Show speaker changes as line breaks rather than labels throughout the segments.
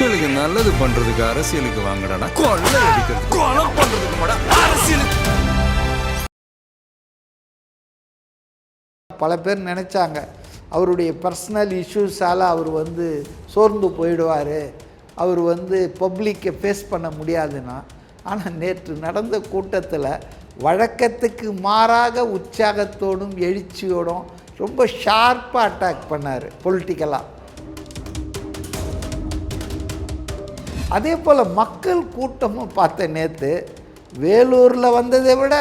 மக்களுக்கு நல்லது பண்றதுக்கு அரசியலுக்கு வாங்கடா, கொள்ளை அடிக்கிறது கொலை பண்றதுக்கு மாடா அரசியலுக்கு.
பல பேர் நினச்சாங்க அவருடைய பர்சனல் இஷ்யூஸால் அவர் சோர்ந்து போயிடுவார், அவர் பப்ளிக்கை ஃபேஸ் பண்ண முடியாதுன்னா. ஆனால் நேற்று நடந்த கூட்டத்தில் வழக்கத்துக்கு மாறாக உற்சாகத்தோடும் எழுச்சியோடும் ரொம்ப ஷார்ப்பாக அட்டாக் பண்ணார் பொலிட்டிக்கலாக. அதே போல் மக்கள் கூட்டமும் பார்த்த நேற்று வேலூரில் வந்ததை விட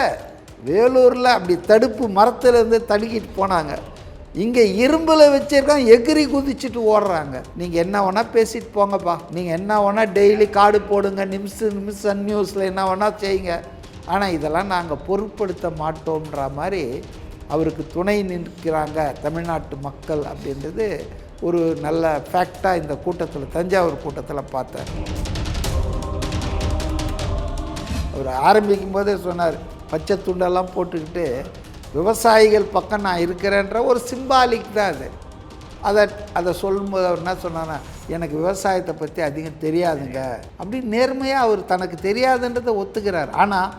வேலூரில் அப்படி தடுப்பு மரத்துலேருந்து தடுக்கிட்டு போனாங்க. இங்கே இரும்பில் வச்சுருக்கான், எகிரி குதிச்சுட்டு ஓடுறாங்க. நீங்கள் என்ன வேணால் பேசிட்டு போங்கப்பா, நீங்கள் என்ன வேணால் டெய்லி கார்டு போடுங்க, நிமிஷம் நியூஸில் என்ன வேணால் செய்யுங்க, ஆனால் இதெல்லாம் நாங்கள் பொருட்படுத்த மாட்டோம்ன்ற மாதிரி அவருக்கு துணை நிற்கிறாங்க தமிழ்நாட்டு மக்கள் அப்படின்றது ஒரு நல்ல ஃபேக்டாக இந்த கூட்டத்தில், தஞ்சாவூர் கூட்டத்தில் பார்த்தேன். அவர் ஆரம்பிக்கும் போதே சொன்னார், பச்சை துண்டெல்லாம் போட்டுக்கிட்டு விவசாயிகள் பக்கம் நான் இருக்கிறேன்ற ஒரு சிம்பாலிக் தான் அது. அதை சொல்லும்போது அவர் என்ன சொன்னார்னா, எனக்கு விவசாயத்தை பற்றி அதிகம் தெரியாதுங்க அப்படின்னு நேர்மையாக அவர் தனக்கு தெரியாதுன்றதை ஒத்துக்கிறார். ஆனால்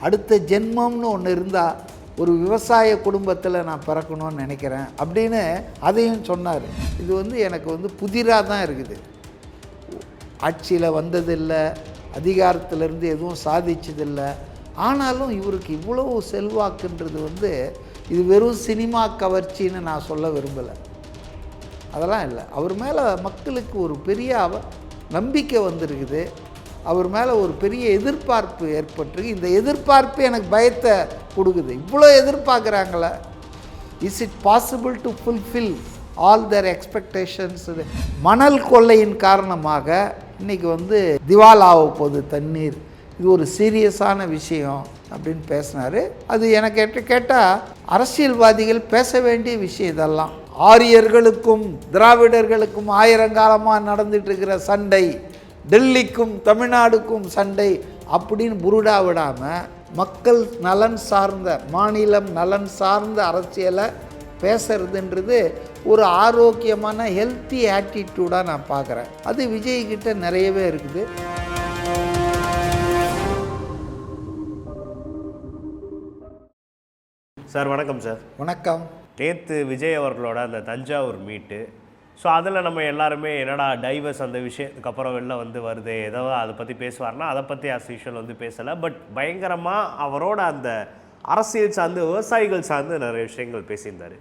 அடுத்த ஜென்மம்னு ஒன்று இருந்தால் ஒரு விவசாய குடும்பத்தில் நான் பிறக்கணும்னு நினைக்கிறேன் அப்படின்னு அதையும் சொன்னார். இது எனக்கு புதிராக தான் இருக்குது. ஆட்சியில் வந்ததில்லை, அதிகாரத்திலேருந்து எதுவும் சாதிச்சதில்லை. ஆனாலும் இவருக்கு இவ்வளவு செல்வாக்குன்றது இது வெறும் சினிமா கவர்ச்சின்னு நான் சொல்ல விரும்பலை. அதெல்லாம் இல்லை. அவர் மேலே மக்களுக்கு ஒரு பெரிய நம்பிக்கை வந்திருக்குது. அவர் மேலே ஒரு பெரிய எதிர்பார்ப்பு ஏற்பட்டிருக்கு. இந்த எதிர்பார்ப்பு எனக்கு பயத்தை கொடுக்குது. இவ்வளோ எதிர்பார்க்குறாங்களே, is it possible to fulfil all their expectations? மணல் கொள்ளையின் காரணமாக இன்றைக்கி திவால் ஆக போகுது தண்ணீர், இது ஒரு சீரியஸான விஷயம் அப்படின்னு பேசினார். அது எனக்கு கேட்டால் அரசியல்வாதிகள் பேச வேண்டிய விஷயம் இதெல்லாம். ஆரியர்களுக்கும் திராவிடர்களுக்கும் ஆயிரங்காலமாக நடந்துட்டு இருக்கிற சண்டை, டெல்லிக்கும் தமிழ்நாடுக்கும் சண்டை அப்படின்னு புருடா விடாமல் மக்கள் நலன் சார்ந்த, மாநிலம் நலன் சார்ந்த அரசியலை பேசுறதுன்றது ஒரு ஆரோக்கியமான ஹெல்த்தி ஆட்டிடியூடாக நான் பார்க்குறேன். அது விஜய்கிட்ட நிறையவே இருக்குது.
சார் வணக்கம். சார் வணக்கம். நேற்று விஜய் அவர்களோட அந்த தஞ்சாவூர் மீட்டு, ஸோ அதில் நம்ம எல்லாருமே என்னடா டைவர்ஸ் அந்த விஷயத்துக்கு அப்புறம் வெளில வருது, ஏதோ அதை பற்றி பேசுவார்னா அதை பற்றி ஆஸ் யூஷுவல் பேசலை. பட் பயங்கரமாக அவரோட அந்த அரசியல் சார்ந்து, விவசாயிகள் சார்ந்து நிறைய விஷயங்கள் பேசியிருந்தார்.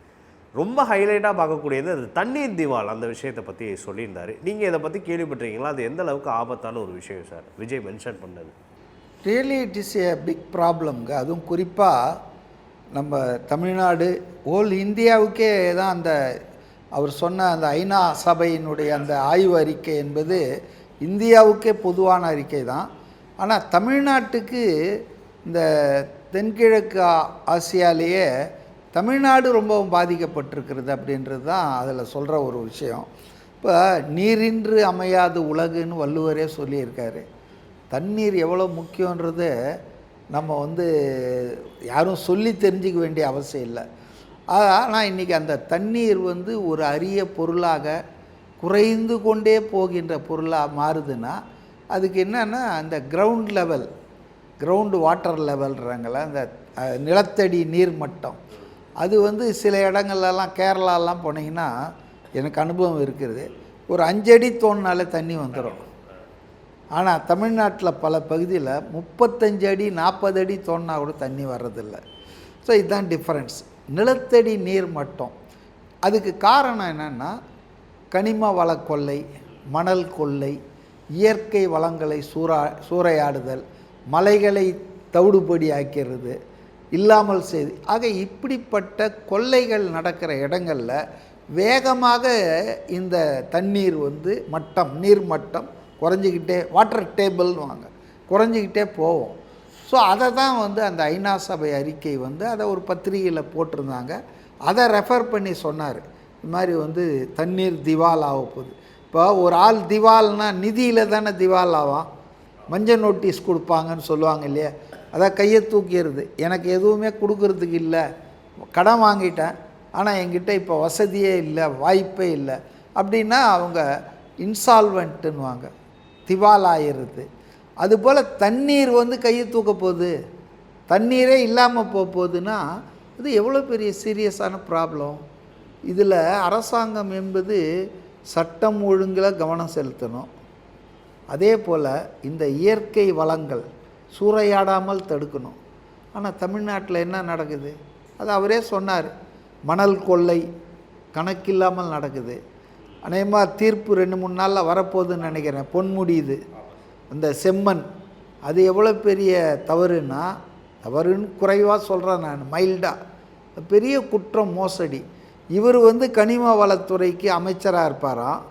ரொம்ப ஹைலைட்டாக பார்க்கக்கூடியது அது தண்ணீர் திவால் அந்த விஷயத்தை பற்றி சொல்லியிருந்தார். நீங்கள் இதை பற்றி கேள்விப்பட்டிருக்கீங்களா? அது எந்த அளவுக்கு ஆபத்தான ஒரு விஷயம் சார் விஜய் மென்ஷன் பண்ணது?
Really it is a big ப்ராப்ளம்ங்க. அதுவும் குறிப்பாக நம்ம தமிழ்நாடு, ஹோல் இந்தியாவுக்கே தான் அவர் சொன்ன அந்த ஐநா சபையினுடைய அந்த ஆய்வு அறிக்கை என்பது இந்தியாவுக்கே பொதுவான அறிக்கை தான். ஆனால் தமிழ்நாட்டுக்கு இந்த தென்கிழக்கு ஆசியாலேயே தமிழ்நாடு ரொம்பவும் பாதிக்கப்பட்டிருக்கிறது அப்படின்றது தான் அதில் சொல்கிற ஒரு விஷயம். இப்போ நீரின்று அமையாது உலகுன்னு வள்ளுவரே சொல்லியிருக்காரு. தண்ணீர் எவ்வளோ முக்கியன்றது நம்ம யாரும் சொல்லி தெரிஞ்சிக்க வேண்டிய அவசியம் இல்லை. ஆனால் இன்றைக்கி அந்த தண்ணீர் ஒரு அரிய பொருளாக குறைந்து கொண்டே போகின்ற பொருளாக மாறுதுன்னா அதுக்கு என்னென்னா அந்த கிரவுண்ட் லெவல், கிரவுண்டு வாட்டர் லெவல்றாங்கள, அந்த நிலத்தடி நீர் மட்டம், அது சில இடங்கள்லாம் கேரளாலாம் போனீங்கன்னா எனக்கு அனுபவம் இருக்கிறது, ஒரு 5 அடி தோண்டினாலே தண்ணி வந்துடும். ஆனால் தமிழ்நாட்டில் பல பகுதியில் 35 அடி 40 அடி தோண்டினா கூட தண்ணி வர்றதில்லை. ஸோ இதுதான் டிஃப்ரென்ஸ். நிலத்தடி நீர் மட்டம். அதுக்கு காரணம் என்னென்னா கனிம வள கொள்ளை, மணல் கொள்ளை, இயற்கை வளங்களை சூறையாடுதல், மலைகளை தவிடுபடி ஆக்கிறது, இல்லாமல் செய்து, ஆக இப்படிப்பட்ட கொள்ளைகள் நடக்கிற இடங்களில் வேகமாக இந்த தண்ணீர் மட்டம், நீர் மட்டம் குறைஞ்சிக்கிட்டே, வாட்டர் டேபிள்னுவாங்க, குறைஞ்சிக்கிட்டே போவோம். ஸோ அதை தான் அந்த ஐநா சபை அறிக்கை அதை ஒரு பத்திரிகையில் போட்டிருந்தாங்க. அதை ரெஃபர் பண்ணி சொன்னார், இது மாதிரி தண்ணீர் திவால் ஆக போகுது. இப்போ ஒரு ஆள் திவால்னால் நிதியில் தானே திவால் ஆவான், மஞ்சள் நோட்டீஸ் கொடுப்பாங்கன்னு சொல்லுவாங்க இல்லையா, அதான் கையை தூக்கிடுறது, எனக்கு எதுவுமே கொடுக்கறதுக்கு இல்லை, கடன் வாங்கிட்டேன் ஆனால் என்கிட்ட இப்போ வசதியே இல்லை, வாய்ப்பே இல்லை அப்படின்னா அவங்க இன்சால்வெண்ட்டுன்னுவாங்க. திவால் ஆயிடுது. அதுபோல் தண்ணீர் வந்து கையை தூக்க போகுது, தண்ணீரே இல்லாமல் போகுதுன்னா இது எவ்வளோ பெரிய சீரியஸான ப்ராப்ளம். இதில் அரசாங்கம் என்பது சட்டம் ஒழுங்கில் கவனம் செலுத்தணும். அதே போல் இந்த இயற்கை வளங்கள் சூறையாடாமல் தடுக்கணும். ஆனால் தமிழ்நாட்டில் என்ன நடக்குது? அது அவரே சொன்னார், மணல் கொள்ளை கணக்கில்லாமல் நடக்குது. அநேகமாக தீர்ப்பு 2-3 நாளில் வரப்போகுதுன்னு நினைக்கிறேன். பொன்முடியுது அந்த செம்மண், அது எவ்வளோ பெரிய தவறுன்னா, தவறுன்னு குறைவாக சொல்கிறேன் நான், மைல்டாக பெரிய குற்றம், மோசடி. இவர் வந்து கனிம வளத்துறைக்கு அமைச்சராக இருப்பாராம்,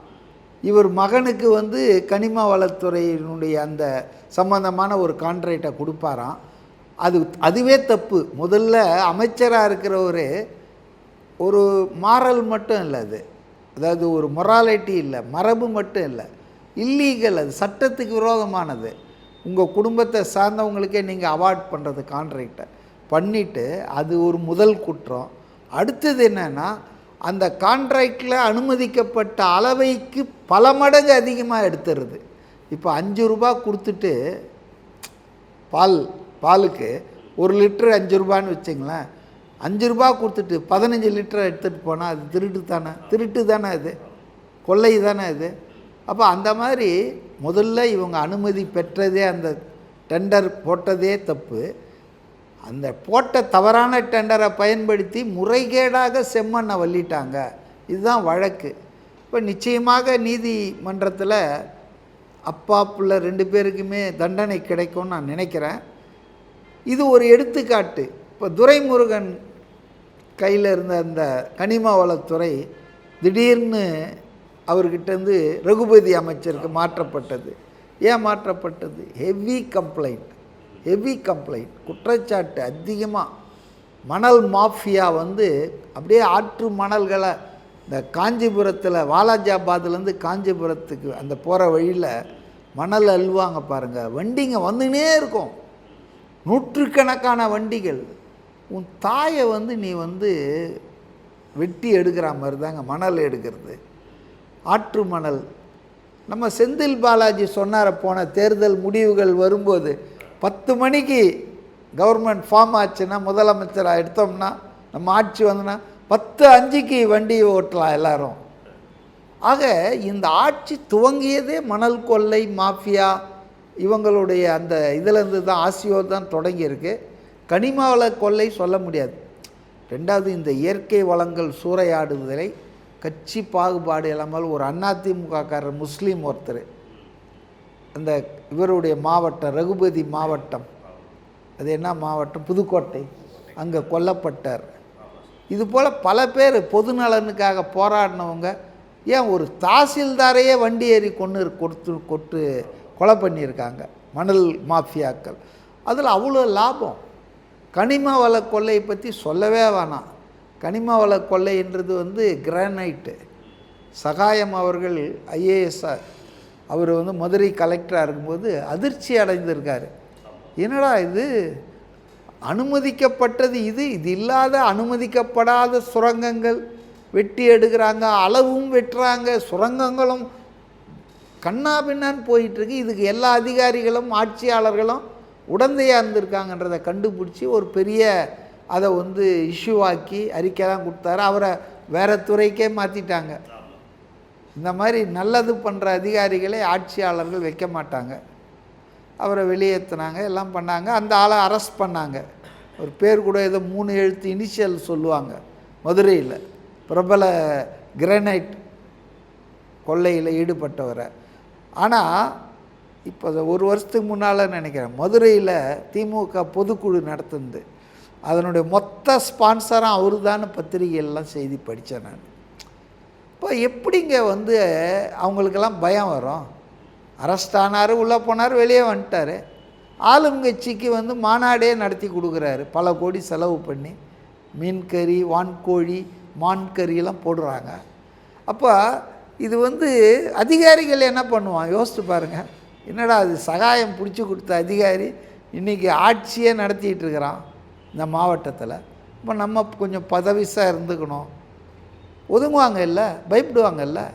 இவர் மகனுக்கு வந்து கனிம வளத்துறையினுடைய அந்த சம்பந்தமான ஒரு கான்ட்ராக்டை கொடுப்பாராம். அதுவே தப்பு. முதல்ல அமைச்சராக இருக்கிறவர் ஒரு மாரல் மட்டும் இல்லை, அதாவது ஒரு மொராலிட்டி இல்லை, மரபு மட்டும் இல்லை, இல்லீகல், அது சட்டத்துக்கு விரோதமானது. உங்கள் குடும்பத்தை சார்ந்தவங்களுக்கே நீங்கள் அவார்ட் பண்ணுறது கான்ட்ராக்டை பண்ணிவிட்டு, அது ஒரு முதல் குற்றம். அடுத்தது என்னென்னா, அந்த கான்ட்ராக்டில் அனுமதிக்கப்பட்ட அளவைக்கு பல மடங்கு அதிகமாக எடுத்துருது. இப்போ 5 ரூபா கொடுத்துட்டு பாலுக்கு 1 லிட்டரு 5 ரூபான்னு வச்சுங்களேன், 5 ரூபா கொடுத்துட்டு 15 லிட்டரை எடுத்துகிட்டு போனால் அது திருட்டு தானே இது, கொள்ளை தானே இது. அப்போ அந்த மாதிரி முதல்ல இவங்க அனுமதி பெற்றதே, அந்த டெண்டர் போட்டதே தப்பு. அந்த போட்ட தவறான டெண்டரை பயன்படுத்தி முறைகேடாக செம்மண்ணை வள்ளிட்டாங்க. இதுதான் வழக்கு. இப்போ நிச்சயமாக நீதிமன்றத்தில் அப்பா பிள்ளை 2 பேருக்குமே தண்டனை கிடைக்கும்னு நான் நினைக்கிறேன். இது ஒரு எடுத்துக்காட்டு. இப்போ துரைமுருகன் கையில் இருந்த அந்த கனிம வளத்துறை திடீர்னு அவர்கிட்டேருந்து ரகுபதி அமைச்சருக்கு மாற்றப்பட்டது. ஏன் மாற்றப்பட்டது? ஹெவி கம்ப்ளைண்ட், குற்றச்சாட்டு அதிகமாக. மணல் மாஃபியா வந்து அப்படியே ஆற்று மணல்களை இந்த காஞ்சிபுரத்தில், வாலாஜாபாத்லேருந்து காஞ்சிபுரத்துக்கு அந்த போகிற வழியில் மணல் அள்ளுவாங்க பாருங்கள், வண்டிங்க வந்துனே இருக்கும், நூற்றுக்கணக்கான வண்டிகள். உன் தாயை வந்து நீ வந்து வெட்டி எடுக்கிற மாதிரி தாங்க மணல் எடுக்கிறது, ஆற்று மணல். நம்ம செந்தில் பாலாஜி சொன்னார, போன தேர்தல் முடிவுகள் வரும்போது 10 மணிக்கு கவர்மெண்ட் ஃபார்ம் ஆச்சுன்னா, முதலமைச்சராக எடுத்தோம்னா, நம்ம ஆட்சி வந்தோன்னா 10:05 வண்டி ஓட்டலாம் எல்லோரும். ஆக இந்த ஆட்சி துவங்கியதே மணல் கொள்ளை மாஃபியா இவங்களுடைய அந்த இதிலேருந்து தான், ஆசியோ தான் தொடங்கியிருக்கு. கனிம வள கொள்ளை சொல்ல முடியாது. 2வது இந்த இயற்கை வளங்கள் சூறையாடுதலை கட்சி பாகுபாடு இல்லாமல் ஒரு அதிமுககாரர் முஸ்லீம் ஒருத்தர், அந்த இவருடைய மாவட்டம் ரகுபதி மாவட்டம், அது என்ன மாவட்டம், புதுக்கோட்டை, அங்கே கொல்லப்பட்டார். இதுபோல் பல பேர் பொது நலனுக்காக போராடினவங்க. ஏன் ஒரு தாசில்தாரையே வண்டி ஏறி கொலை பண்ணியிருக்காங்க மணல் மாஃபியாக்கள். அதில் அவ்வளோ லாபம். கனிம வள கொள்ளையை பற்றி சொல்லவே வேணாம். கனிம வள கொள்ளைன்றது வந்து கிரானைட்டு. சகாயம் அவர்கள் ஐஏஎஸ், அவர் வந்து மதுரை கலெக்டராக இருக்கும்போது அதிர்ச்சி அடைந்திருக்கார். என்னடா இது, அனுமதிக்கப்பட்டது இது இல்லாத அனுமதிக்கப்படாத சுரங்கங்கள் வெட்டி எடுக்கிறாங்க, அளவும் வெட்டுறாங்க, சுரங்கங்களும் கண்ணா பின்னான்னு போயிட்டுருக்கு. இதுக்கு எல்லா அதிகாரிகளும் ஆட்சியாளர்களும் உடந்தையாக இருந்திருக்காங்கன்றதை கண்டுபிடிச்சி ஒரு பெரிய அதை வந்து இஷ்யூவாக்கி அறிக்கைலாம் கொடுத்தாரு. அவரை வேறு துறைக்கே மாற்றிட்டாங்க. இந்த மாதிரி நல்லது பண்ணுற அதிகாரிகளை ஆட்சியாளர்கள் வைக்க மாட்டாங்க. அவரை வெளியேற்றினாங்க, எல்லாம் பண்ணாங்க. அந்த ஆளை அரெஸ்ட் பண்ணாங்க. ஒரு பேர் கூட ஏதோ 3 எழுத்து இனிஷியல் சொல்லுவாங்க. மதுரையில் பிரபல கிரானைட் கொள்ளையில் ஈடுபட்டவரை. ஆனால் இப்போ 1 வருஷத்துக்கு முன்னால் நினைக்கிறேன், மதுரையில் திமுக பொதுக்குழு நடத்துனது, அதனுடைய மொத்த ஸ்பான்சராக அவரு தான் பத்திரிகைலாம் செய்தி படித்தேன் நான். இப்போ எப்படிங்க வந்து அவங்களுக்கெல்லாம் பயம் வரும்? அரெஸ்ட் ஆனார், உள்ளே போனார், வெளியே வந்துட்டார். ஆளுங்கட்சிக்கு வந்து மாநாடே நடத்தி கொடுக்குறாரு, பல கோடி செலவு பண்ணி, மீன் கறி, வான்கோழி, மான் கறியெல்லாம் போடுறாங்க. அப்போ இது வந்து அதிகாரிகள் என்ன பண்ணுவான் யோசித்து பாருங்கள். என்னடா அது, சகாயம் பிடிச்சி கொடுத்த அதிகாரி இன்றைக்கி ஆட்சியே நடத்திட்டு இருக்கிறான் இந்த மாவட்டத்தில். இப்போ நம்ம கொஞ்சம் பதவிசாக இருந்துக்கணும். ஒதுங்குவாங்க இல்லை, பயப்படுவாங்க இல்லை.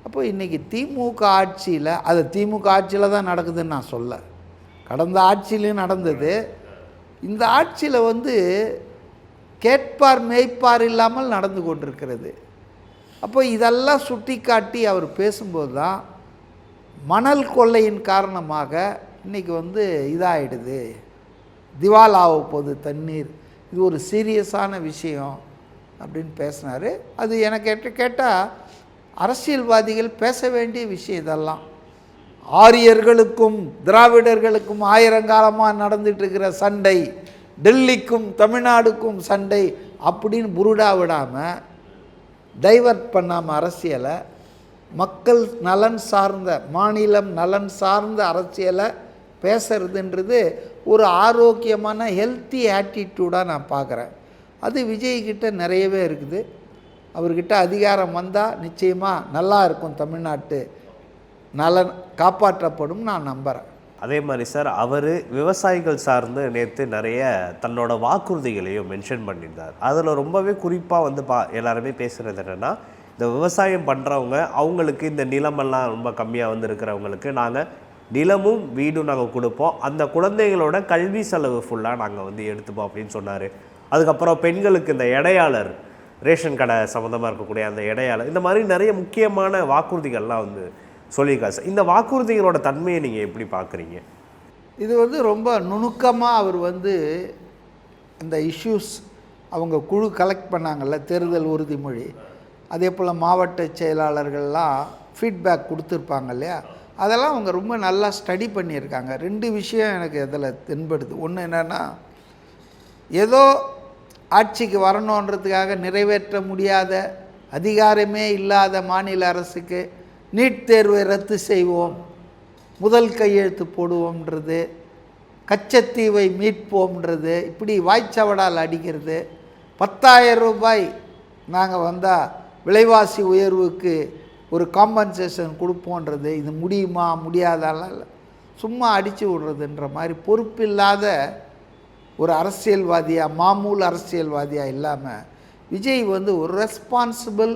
அப்போ அப்போ இன்றைக்கி திமுக ஆட்சியில், அது திமுக ஆட்சியில் தான் நடக்குதுன்னு நான் சொல்ல, கடந்த ஆட்சியிலையும் நடந்தது. இந்த ஆட்சியில் வந்து கேட்பார் மேய்ப்பார் இல்லாமல் நடந்து கொண்டிருக்கிறது. அப்போ இதெல்லாம் சுட்டி காட்டி அவர் பேசும்போது தான் மணல் கொள்ளையின் காரணமாக இன்றைக்கி வந்து இதாகிடுது, திவாலாக போகுது தண்ணீர், இது ஒரு சீரியஸான விஷயம் அப்படின்னு பேசினார். அது எனக்கு கேட்டால் அரசியல்வாதிகள் பேச வேண்டிய விஷயம் இதெல்லாம். ஆரியர்களுக்கும் திராவிடர்களுக்கும் ஆயிரங்காலமாக நடந்துட்டுருக்கிற சண்டை, டெல்லிக்கும் தமிழ்நாடுக்கும் சண்டை அப்படின்னு புருடா விடாமல், டைவர்ட் பண்ணாமல் அரசியலை, மக்கள் நலன் சார்ந்த, மாநிலம் நலன் சார்ந்த அரசியலை பேசுறதுன்றது ஒரு ஆரோக்கியமான ஹெல்த்தி ஆட்டிடியூடாக நான் பார்க்குறேன். அது விஜய்கிட்ட நிறையவே இருக்குது. அவர்கிட்ட அதிகாரம் வந்தால் நிச்சயமாக நல்லா இருக்கும், தமிழ்நாட்டு நலன் காப்பாற்றப்படும் நான் நம்புகிறேன்.
அதே மாதிரி சார், அவர் விவசாயிகள் சார்ந்து நேற்று நிறைய தன்னோட வாக்குறுதிகளையும் மென்ஷன் பண்ணியிருந்தார். அதில் ரொம்பவே குறிப்பாக வந்து எல்லாருமே பேசுகிறது என்னென்னா, இந்த விவசாயம் பண்ணுறவங்க அவங்களுக்கு இந்த நிலமெல்லாம் ரொம்ப கம்மியாக வந்து இருக்கிறவங்களுக்கு நாங்கள் நிலமும் வீடும் நாங்கள் கொடுப்போம், அந்த குழந்தைகளோட கல்வி செலவு ஃபுல்லாக நாங்கள் வந்து எடுத்துப்போம் அப்படின்னு சொன்னார். அதுக்கப்புறம் பெண்களுக்கு இந்த இடையாளர், ரேஷன் கடை சம்மந்தமாக இருக்கக்கூடிய அந்த இடையாளர், இந்த மாதிரி நிறைய முக்கியமான வாக்குறுதிகள்லாம் வந்து சொல்லியிருக்காரு சார். இந்த வாக்குறுதிகளோட தன்மையை நீங்கள் எப்படி பார்க்குறீங்க?
இது வந்து ரொம்ப நுணுக்கமாக அவர் வந்து இந்த இஷ்யூஸ் அவங்க குழு கலெக்ட் பண்ணாங்கல்ல, தேர்தல் உறுதிமொழி, அதே போல் மாவட்ட செயலாளர்கள்லாம் ஃபீட்பேக் கொடுத்துருப்பாங்க இல்லையா, அதெல்லாம் அவங்க ரொம்ப நல்லா ஸ்டடி பண்ணியிருக்காங்க. 2 விஷயம் எனக்கு அதில் தென்படுது. ஒன்று என்னென்னா, ஏதோ ஆட்சிக்கு வரணுன்றதுக்காக நிறைவேற்ற முடியாத, அதிகாரமே இல்லாத மாநில அரசுக்கு நீட் தேர்வை ரத்து செய்வோம், முதல் கையெழுத்து போடுவோம்ன்றது, கச்சத்தீவை மீட்போம்ன்றது, இப்படி வாய்ச்சவடால் அடிக்கிறது, 10,000 ரூபாய் நாங்கள் வந்தால் விலைவாசி உயர்வுக்கு ஒரு காம்பன்சேஷன் கொடுப்போன்றது, இது முடியுமா முடியாதாலாம் இல்லை, சும்மா அடித்து விடுறதுன்ற மாதிரி பொறுப்பில்லாத ஒரு அரசியல்வாதியாக, மாமூல் அரசியல்வாதியாக இல்லாமல் விஜய் வந்து ஒரு ரெஸ்பான்சிபிள்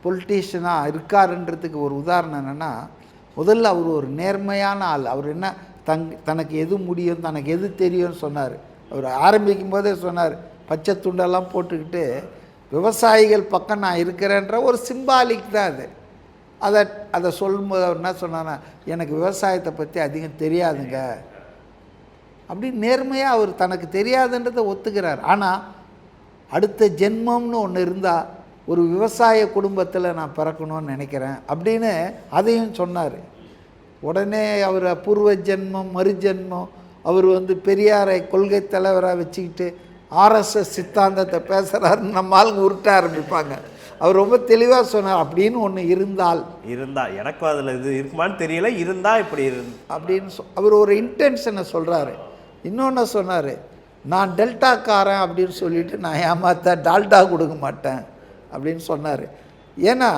பொலிட்டீஷியனாக இருக்காருன்றதுக்கு ஒரு உதாரணம் என்னென்னா, முதல்ல அவர் ஒரு நேர்மையான ஆள். அவர் என்ன தனக்கு எது முடியும், தனக்கு எது தெரியும்னு சொன்னார். அவர் ஆரம்பிக்கும் போதே சொன்னார், பச்சை துண்டெல்லாம் போட்டுக்கிட்டு விவசாயிகள் பக்கம் நான் இருக்கிறேன்ற ஒரு சிம்பாலிக் தான் அது. அதை சொல்லும்போது அவர் என்ன சொன்னார்னா, எனக்கு விவசாயத்தை பற்றி அதிகம் தெரியாதுங்க அப்படின்னு நேர்மையாக அவர் தனக்கு தெரியாதுன்றதை ஒத்துக்கிறார். ஆனால் அடுத்த ஜென்மம்னு ஒன்று இருந்தால் ஒரு விவசாய குடும்பத்தில் நான் பிறக்கணும்னு நினைக்கிறேன் அப்படின்னு அதையும் சொன்னார். உடனே அவர் பூர்வ ஜென்மம் மறுஜென்மம், அவர் வந்து பெரியாரை கொள்கை தலைவராக வச்சுக்கிட்டு ஆர்எஸ்எஸ் சித்தாந்தத்தை பேசுகிறாருன்னு நம்ம ஆளுங்க உருட்ட ஆரம்பிப்பாங்க. அவர் ரொம்ப தெளிவாக சொன்னார், அப்படின்னு ஒன்று இருந்தால்
எனக்கும் அதில் இது இருக்குமான்னு தெரியல, இருந்தால் இப்படி
அப்படின்னு அவர் ஒரு இன்டென்ஷனை சொல்கிறாரு. இன்னொன்று சொன்னார், நான் டெல்டாக்காரன் அப்படின்னு சொல்லிவிட்டு நான் ஏமாற்ற டால்டா கொடுக்க மாட்டேன் அப்படின்னு சொன்னார். ஏன்னா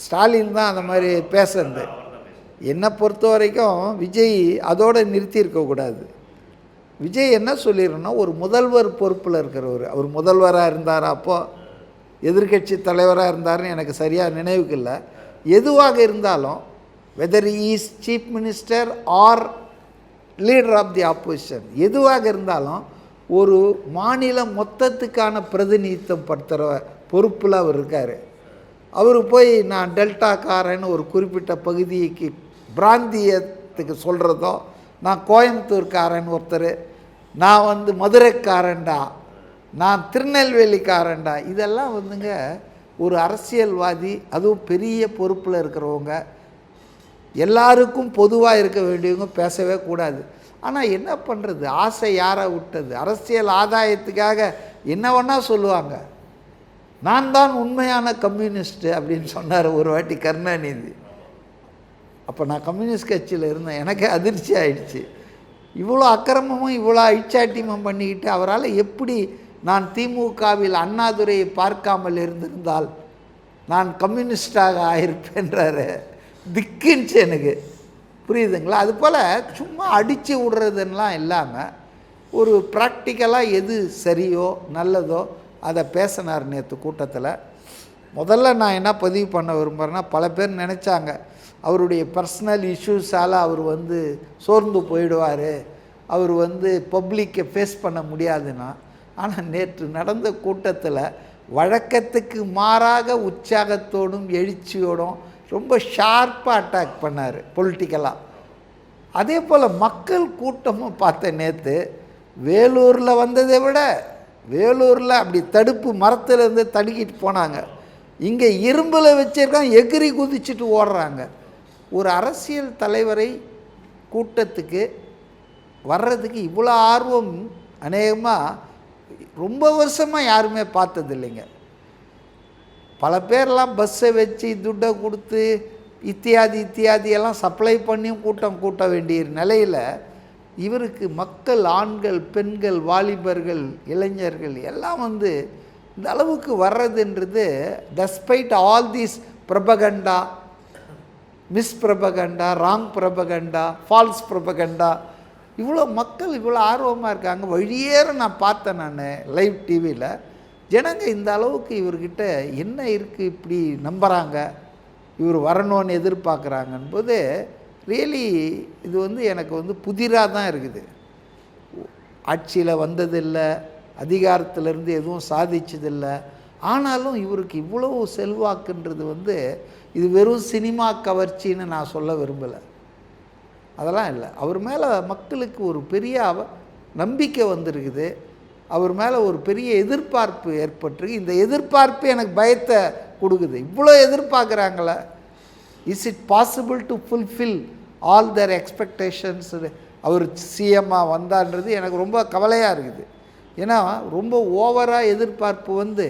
ஸ்டாலின் தான் அந்த மாதிரி பேசுறது. என்னை பொறுத்த வரைக்கும் விஜய் அதோடு நிறுத்தியிருக்கக்கூடாது. விஜய் என்ன சொல்லிடணும்னா, ஒரு முதல்வர் பொறுப்பில் இருக்கிறவர், அவர் முதல்வராக இருந்தார், அப்போது எதிர்கட்சி தலைவராக இருந்தார்னு எனக்கு சரியாக நினைவுக்கு இல்லை. எதுவாக இருந்தாலும், whether is chief minister or leader of the opposition, எதுவாக இருந்தாலும் ஒரு மாநிலம் மொத்தத்துக்கான பிரதிநிதித்துவம் படுத்துகிற பொறுப்பில் அவர் இருக்கார். அவர் போய் நான் டெல்டாக்காரன்னு ஒரு குறிப்பிட்ட பகுதிக்கு பிராந்தியத்துக்கு சொல்கிறதோ, நான் கோயம்புத்தூர்காரன் ஒருத்தர், நான் வந்து மதுரைக்காரன்டா, நான் திருநெல்வேலிக்காரன்டா, இதெல்லாம் வந்துங்க ஒரு அரசியல்வாதி, அதுவும் பெரிய பொறுப்பில் இருக்கிறவங்க, எல்லாருக்கும் பொதுவாக இருக்க வேண்டியவங்க பேசவே கூடாது. ஆனால் என்ன பண்ணுறது, ஆசை யாரை விட்டது, அரசியல் ஆதாயத்துக்காக என்ன வேணா சொல்லுவாங்க. நான் தான் உண்மையான கம்யூனிஸ்ட்டு அப்படின்னு சொன்னார் ஒரு வாட்டி கருணாநிதி. அப்போ நான் கம்யூனிஸ்ட் கட்சியில் இருந்தேன், எனக்கே அதிர்ச்சி ஆயிடுச்சு. இவ்வளோ அக்கிரமமும் இவ்வளோ இச்சாட்டியமும் பண்ணிக்கிட்டு அவரால் எப்படி நான் திமுகவில் அண்ணாதுரையை பார்க்காமல் இருந்திருந்தால் நான் கம்யூனிஸ்டாக ஆயிருப்பேன்றாரு. திக்குன்ச்சு எனக்கு, புரியுதுங்களா? அதுபோல் சும்மா அடித்து விடுறதுன்னெலாம் இல்லாமல் ஒரு ப்ராக்டிக்கலாக எது சரியோ நல்லதோ அதை பேசினார் நேற்று கூட்டத்தில். முதல்ல நான் என்ன பதிவு பண்ண விரும்புகிறேன்னா, பல பேர் நினச்சாங்க அவருடைய பர்சனல் இஷ்யூஸால் அவர் வந்து சோர்ந்து போயிடுவார், அவர் வந்து பப்ளிக்கை ஃபேஸ் பண்ண முடியாதுன்னா. ஆனால் நேற்று நடந்த கூட்டத்தில் வழக்கத்துக்கு மாறாக உற்சாகத்தோடும் எழுச்சியோடும் ரொம்ப ஷார்ப்பாக அட்டாக் பண்ணார் பொலிட்டிக்கலாக. அதே போல் மக்கள் கூட்டமும் பார்த்த நேற்று வேலூரில் வந்ததை விட வேலூரில் அப்படி தடுப்பு மரத்துலேருந்து தடுக்கிட்டு போனாங்க, இங்கே இரும்பில் வச்சிருக்கான் எகிரி குதிச்சுட்டு ஓடுறாங்க. ஒரு அரசியல் தலைவரை கூட்டத்துக்கு வர்றதுக்கு இவ்வளோ ஆர்வம் அநேகமாக ரொம்ப வருஷமாக யாருமே பார்த்தது இல்லைங்க. பல பேர்லாம் பஸ்ஸை வச்சு துட்டை கொடுத்து இத்தியாதியெல்லாம் சப்ளை பண்ணியும் கூட்ட வேண்டிய நிலையில் இவருக்கு மக்கள், ஆண்கள், பெண்கள், வாலிபர்கள், இளைஞர்கள் எல்லாம் வந்து இந்த அளவுக்கு வர்றதுன்றது despite all these propaganda, miss propaganda, wrong propaganda, false propaganda, இவ்வளோ மக்கள் இவ்வளோ ஆர்வமாக இருக்காங்க. வழியேற நான் பார்த்தேன், நான் லைவ் டிவியில் ஜனங்க இந்த அளவுக்கு இவர்கிட்ட என்ன இருக்குது இப்படி நம்புகிறாங்க, இவர் வரணும்னு எதிர்பார்க்குறாங்கன்னு போது ரியலி இது வந்து எனக்கு வந்து புதிராக தான் இருக்குது. ஆட்சியில் வந்ததில்லை, அதிகாரத்திலேருந்து எதுவும் சாதிச்சதில்லை, ஆனாலும் இவருக்கு இவ்வளவு செல்வாக்குன்றது வந்து இது வெறும் சினிமா கவர்ச்சின்னு நான் சொல்ல விரும்பலை. அதெல்லாம் இல்லை. அவர் மேலே மக்களுக்கு ஒரு பெரிய நம்பிக்கை வந்திருக்குது, அவர் மேலே ஒரு பெரிய எதிர்பார்ப்பு ஏற்பட்டிருக்கு. இந்த எதிர்பார்ப்பு எனக்கு பயத்தை கொடுக்குது. இவ்வளோ எதிர்பார்க்குறாங்களே, is it possible to fulfil all their expectations? அவர் சிஎம்மாக வந்தான்றது எனக்கு ரொம்ப கவலையாக இருக்குது. ஏன்னா ரொம்ப ஓவராக எதிர்பார்ப்பு வந்து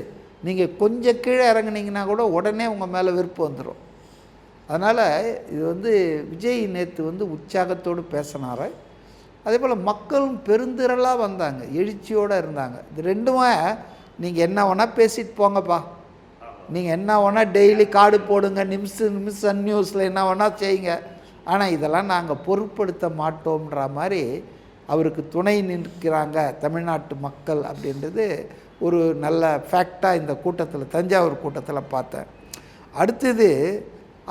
நீங்கள் கொஞ்சம் கீழே இறங்குனீங்கன்னா கூட உடனே உங்கள் மேலே வெறுப்பு வந்துடும். அதனால் இது வந்து விஜய் நேற்று வந்து உற்சாகத்தோடு பேசினார். அதே போல் மக்களும் பெருந்திரளாக வந்தாங்க, எழுச்சியோடு இருந்தாங்க. இது ரெண்டுமே நீங்கள் என்ன வேணால் பேசிட்டு போங்கப்பா, நீங்கள் என்ன வேணால் டெய்லி கார்டு போடுங்க, நிமிஷம் நியூஸில் என்ன வேணால் செய்யுங்க, ஆனால் இதெல்லாம் நாங்கள் பொருட்படுத்த மாட்டோம்ன்ற மாதிரி அவருக்கு துணை நிற்கிறாங்க தமிழ்நாட்டு மக்கள் அப்படின்றது ஒரு நல்ல ஃபேக்டாக இந்த கூட்டத்தில், தஞ்சாவூர் கூட்டத்தில் பார்த்தேன். அடுத்தது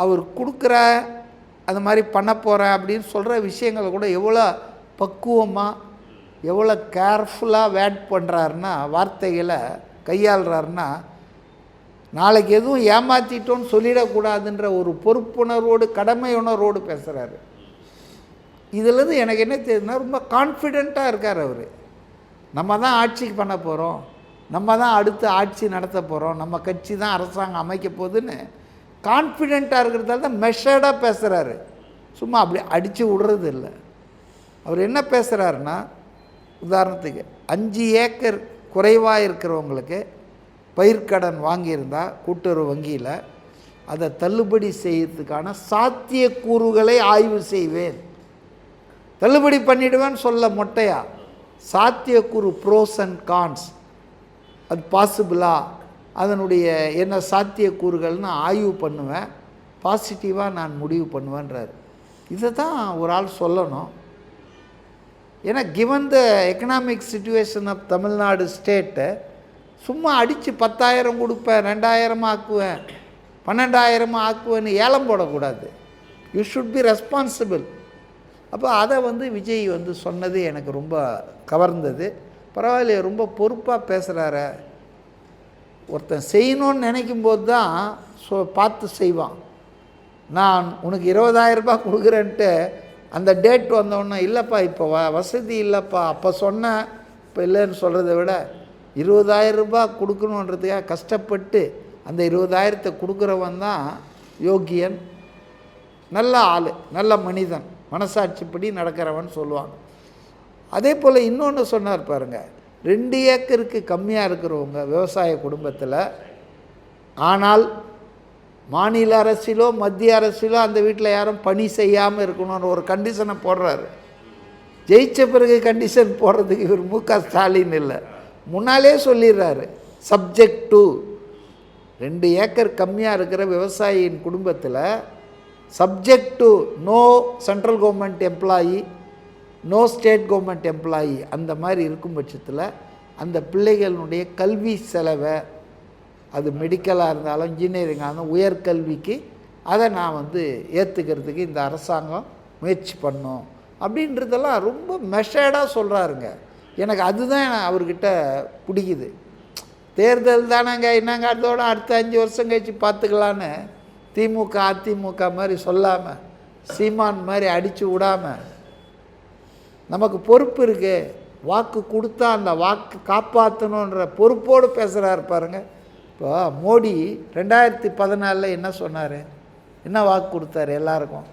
அவர் கொடுக்குற அந்த மாதிரி பண்ண போகிறேன் அப்படின்னு சொல்கிற விஷயங்களை கூட எவ்வளோ பக்குவமாக, எவ்வளோ கேர்ஃபுல்லாக வேட் பண்ணுறாருன்னா, வார்த்தைகளை கையாளுறாருன்னா, நாளைக்கு எதுவும் ஏமாற்றிட்டோன்னு சொல்லிடக்கூடாதுன்ற ஒரு பொறுப்புணர்வோடு, கடமை உணர்வோடு பேசுகிறாரு. இதிலேருந்து எனக்கு என்ன தெரியுதுன்னா, ரொம்ப கான்ஃபிடெண்ட்டாக இருக்கார் அவர். நம்ம தான் ஆட்சிக்கு பண்ண போகிறோம், நம்ம தான் அடுத்து ஆட்சி நடத்த போகிறோம், நம்ம கட்சி தான் அரசாங்கம் அமைக்க போகுதுன்னு கான்ஃபிடெண்ட்டாக இருக்கிறதால தான் மெஷர்டாக பேசுகிறாரு. சும்மா அப்படி அடித்து விடுறது இல்லை. அவர் என்ன பேசுகிறாருன்னா, உதாரணத்துக்கு 5 ஏக்கர் குறைவாக இருக்கிறவங்களுக்கு பயிர்க்கடன் வாங்கியிருந்தால் கூட்டுறவு வங்கியில் அதை தள்ளுபடி செய்யறதுக்கான சாத்தியக்கூறுகளை ஆய்வு செய்வேன். தள்ளுபடி பண்ணிவிடுவேன்னு சொல்ல மொட்டையா, சாத்தியக்கூறு, ப்ரோஸ் அண்ட் கான்ஸ், அது பாசிபிளா, அதனுடைய என்ன சாத்தியக்கூறுகள்னு ஆய்வு பண்ணுவேன், பாசிட்டிவாக நான் முடிவு பண்ணுவேன்றார். இதை தான் ஒரு ஆள் சொல்லணும். ஏன்னா given the economic situation of Tamil Nadu ஸ்டேட்டை சும்மா அடித்து 10,000 கொடுப்பேன், 2,000 ஆக்குவேன், 12,000 ஆக்குவேன்னு ஏலம் போடக்கூடாது. You should be responsible. அப்போ அதை வந்து விஜய் வந்து சொன்னது எனக்கு ரொம்ப கவர்ந்தது. பரவாயில்லையே, ரொம்ப பொறுப்பாக பேசுகிறார. ஒருத்தன் செய்யணும்னு நினைக்கும்போது தான் பார்த்து செய்வான். நான் உனக்கு 20,000 ரூபாய் கொடுக்குறேன்ட்டு அந்த டேட் வந்தோடனே, இல்லைப்பா இப்போ வசதி இல்லைப்பா, அப்போ சொன்னேன், இப்போ இல்லைன்னு சொல்கிறத விட 20,000 ரூபாய் கொடுக்கணுன்றதுக்காக கஷ்டப்பட்டு அந்த 20,000 கொடுக்குறவன் தான் யோகியன், நல்ல ஆள், நல்ல மனிதன், மனசாட்சிப்படி நடக்கிறவன் சொல்லுவாங்க. அதே போல் இன்னொன்று சொன்னார் பாருங்கள், 2 ஏக்கருக்கு கம்மியாக இருக்கிறவங்க விவசாய குடும்பத்தில், ஆனால் மாநில அரசிலோ மத்திய அரசிலோ அந்த வீட்டில் யாரும் பணி செய்யாமல் இருக்கணும்னு ஒரு கண்டிஷனை போடுறாரு. ஜெயித்த பிறகு கண்டிஷன் போடுறதுக்கு இவர் மு.க. ஸ்டாலின் இல்லை, முன்னாலே சொல்லிடுறாரு. சப்ஜெக்ட் டு 2 ஏக்கர் கம்மியாக இருக்கிற விவசாயியின் குடும்பத்தில் subject to no central government employee, no state government employee, அந்த மாதிரி இருக்கும் பட்சத்தில் அந்த பிள்ளைகளுடைய கல்வி செலவை அது மெடிக்கலாக இருந்தாலும் இன்ஜினியரிங்காக இருந்தாலும் உயர்கல்விக்கு அதை நான் வந்து ஏற்றுக்கிறதுக்கு இந்த அரசாங்கம் முயற்சி பண்ணும் அப்படின்றதெல்லாம் ரொம்ப மெஷர்டாக சொல்கிறாருங்க. எனக்கு அதுதான் அவர்கிட்ட பிடிக்குது. தேர்தல் தானேங்க, என்னங்க அதோட அடுத்த 5 வருஷம் கழிச்சு பார்த்துக்கலான்னு திமுக அதிமுக மாதிரி சொல்லாமல், சீமான் மாதிரி அடித்து விடாமல், நமக்கு பொறுப்பு இருக்குது, வாக்கு கொடுத்தா அந்த வாக்கு காப்பாற்றணுன்ற பொறுப்போடு பேசுகிறாரு பாருங்க. இப்போ மோடி 2014 என்ன சொன்னார், என்ன வாக்கு கொடுத்தாரு எல்லாருக்கும்?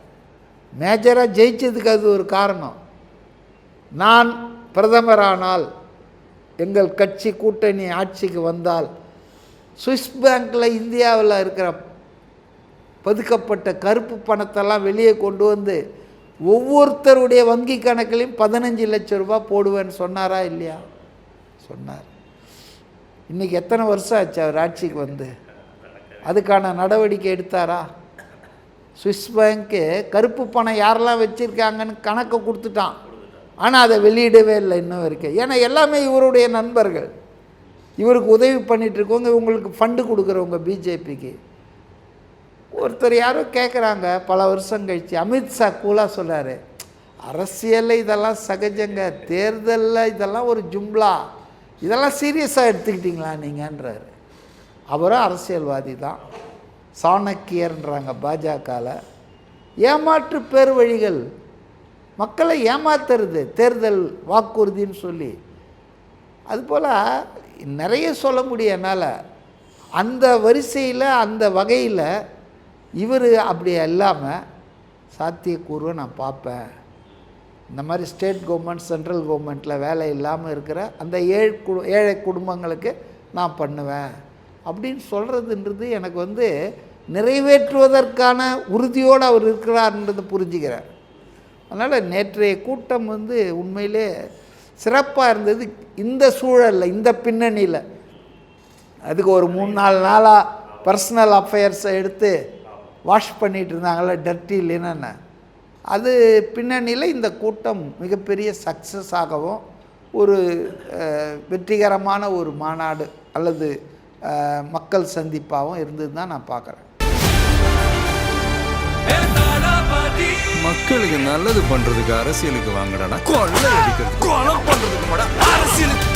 மேஜராக ஜெயிச்சதுக்கு அது ஒரு காரணம். நான் பிரதமரானால், எங்கள் கட்சி கூட்டணி ஆட்சிக்கு வந்தால், சுவிஸ் பேங்க்கில் இந்தியாவில் இருக்கிற பதுக்கப்பட்ட கருப்பு பணத்தெல்லாம் வெளியே கொண்டு வந்து ஒவ்வொருத்தருடைய வங்கி கணக்கிலையும் 15 லட்சம் ரூபாய் போடுவேன்னு சொன்னாரா இல்லையா? சொன்னார். இன்றைக்கி எத்தனை வருஷம் ஆச்சு அவர் ஆட்சிக்கு வந்து? அதுக்கான நடவடிக்கை எடுத்தாரா? சுவிஸ் பேங்க்கு கருப்பு பணம் யாரெல்லாம் வச்சுருக்காங்கன்னு கணக்கை கொடுத்துட்டான். ஆனால் அதை வெளியிடவே இல்லை இன்னும் வரைக்கும். ஏன்னா எல்லாமே இவருடைய நண்பர்கள், இவருக்கு உதவி பண்ணிகிட்ருக்கவங்க, இவங்களுக்கு ஃபண்டு கொடுக்குறவங்க பிஜேபிக்கு. ஒருத்தர் யாரோ கேட்குறாங்க பல வருஷம் கழிச்சு, அமித்ஷா கூலாக சொல்கிறாரு, அரசியலில் இதெல்லாம் சகஜங்க, தேர்தலில் இதெல்லாம் ஒரு ஜும்லா, இதெல்லாம் சீரியஸாக எடுத்துக்கிட்டீங்களா நீங்கன்றாரு. அவரும் அரசியல்வாதி தான், சாணக்கியர்ன்றாங்க பாஜகவில். ஏமாற்று பேர் வழிகள், மக்களை ஏமாத்துறது தேர்தல் வாக்குறுதின்னு சொல்லி. அதுபோல் நிறைய சொல்ல முடியும் என்னால். அந்த வரிசையில் அந்த வகையில் இவர் அப்படி இல்லாமல் சாத்தியக்கூறுவை நான் பார்ப்பேன். இந்த மாதிரி ஸ்டேட் கவர்மெண்ட் சென்ட்ரல் கவர்மெண்ட்டில் வேலை இல்லாமல் இருக்கிற அந்த ஏழை குடும்பங்களுக்கு நான் பண்ணுவேன் அப்படின்னு சொல்கிறதுன்றது எனக்கு வந்து நிறைவேற்றுவதற்கான உறுதியோடு அவர் இருக்கிறார்ன்றது புரிஞ்சுக்கிறேன். அதனால் நேற்றைய கூட்டம் வந்து உண்மையிலே சிறப்பாக இருந்தது. இந்த சூழலில், இந்த பின்னணியில், அதுக்கு ஒரு 3-4 நாளாக பர்சனல் அஃபேர்ஸை எடுத்து வாஷ் பண்ணிகிட்டு இருந்தாங்களே, டர்ட்டி இல்லைன்னு, அது பின்னணியில் இந்த கூட்டம் மிகப்பெரிய சக்ஸஸ் ஆகவும் ஒரு வெற்றிகரமான ஒரு மாநாடு அல்லது மக்கள் சந்திப்பாகவும் இருந்தது தான் நான் பார்க்குறேன்.
மக்களுக்கு நல்லது பண்றதுக்கு அரசியலுக்கு வாங்கடா, கொள்ளை அடிக்கிறது, கொலை பண்றதுக்கு அரசியலுக்கு